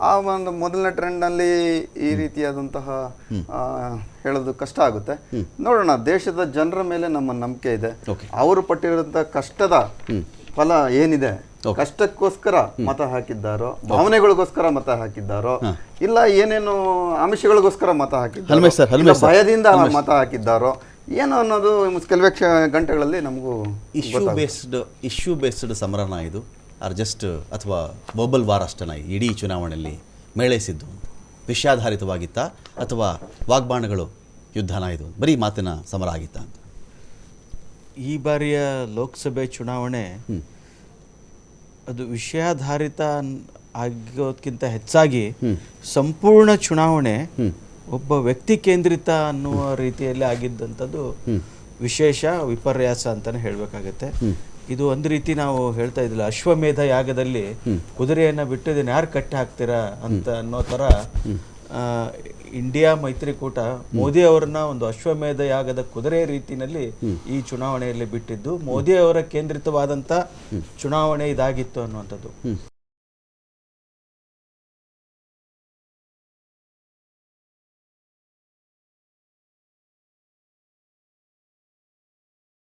ಆ ಒಂದು ಮೊದಲನೇ ಟ್ರೆಂಡ್ನಲ್ಲಿ ಈ ರೀತಿಯಾದಂತಹ ಹೇಳೋದು ಕಷ್ಟ ಆಗುತ್ತೆ. ನೋಡೋಣ, ದೇಶದ ಜನರ ಮೇಲೆ ನಮ್ಮ ನಂಬಿಕೆ ಇದೆ. ಅವರು ಪಟ್ಟಿರೋಂಥ ಕಷ್ಟದ ಫಲ ಏನಿದೆ, ಕಷ್ಟಕ್ಕೋಸ್ಕರ ಮತ ಹಾಕಿದ್ದಾರೋ, ಭಾವನೆಗಳಿಗೋಸ್ಕರ ಮತ ಹಾಕಿದ್ದಾರೋ, ಇಲ್ಲ ಏನೇನು ಆಮಿಷಗಳಿಗೋಸ್ಕರ ಮತ ಹಾಕಿದ್ದಾರೋ, ಭಯದಿಂದ ಮತ ಹಾಕಿದ್ದಾರೋ ಏನು ಅನ್ನೋದು ಕೆಲವೇ ಗಂಟೆಗಳಲ್ಲಿ ನಮಗೂ ಇಶ್ಯೂ ಬೇಸ್ಡ್ ಸಮರನ ಇದು ಜಸ್ಟ್ ಅಥವಾ ಬಬಲ್ ವಾರ್ ಅಷ್ಟನ ಇಡೀ ಚುನಾವಣೆಯಲ್ಲಿ ಮೇಳೈಸಿದ್ದು ವಿಷಯಾಧಾರಿತವಾಗಿತ್ತ ಅಥವಾ ವಾಗ್ಬಾಣಗಳು ಯುದ್ಧನ ಇದು ಬರೀ ಮಾತಿನ ಸಮರ ಆಗಿತ್ತ ಅಂತ? ಈ ಬಾರಿಯ ಲೋಕಸಭೆ ಚುನಾವಣೆ ಅದು ವಿಷಯಾಧಾರಿತ ಆಗೋದಕ್ಕಿಂತ ಹೆಚ್ಚಾಗಿ ಸಂಪೂರ್ಣ ಚುನಾವಣೆ ಒಬ್ಬ ವ್ಯಕ್ತಿ ಕೇಂದ್ರಿತ ಅನ್ನುವ ರೀತಿಯಲ್ಲಿ ಆಗಿದ್ದಂಥದ್ದು ವಿಶೇಷ ವಿಪರ್ಯಾಸ ಅಂತಾನೆ ಹೇಳಬೇಕಾಗತ್ತೆ. ಇದು ಒಂದು ರೀತಿ ನಾವು ಹೇಳ್ತಾ ಇದ್ದಿಲ್ಲ, ಅಶ್ವಮೇಧ ಯಾಗದಲ್ಲಿ ಕುದುರೆಯನ್ನು ಬಿಟ್ಟು ಇದನ್ನು ಯಾರು ಕಟ್ಟಿ ಹಾಕ್ತೀರಾ ಅಂತ ಅನ್ನೋ ಥರ ಇಂಡಿಯಾ ಮೈತ್ರಿಕೂಟ ಮೋದಿ ಅವರನ್ನ ಒಂದು ಅಶ್ವಮೇಧ ಯಾಗದ ಕುದುರೆ ರೀತಿಯಲ್ಲಿ ಈ ಚುನಾವಣೆಯಲ್ಲಿ ಬಿಟ್ಟಿದ್ದು, ಮೋದಿ ಅವರ ಕೇಂದ್ರಿತವಾದಂಥ ಚುನಾವಣೆ ಇದಾಗಿತ್ತು ಅನ್ನುವಂಥದ್ದು.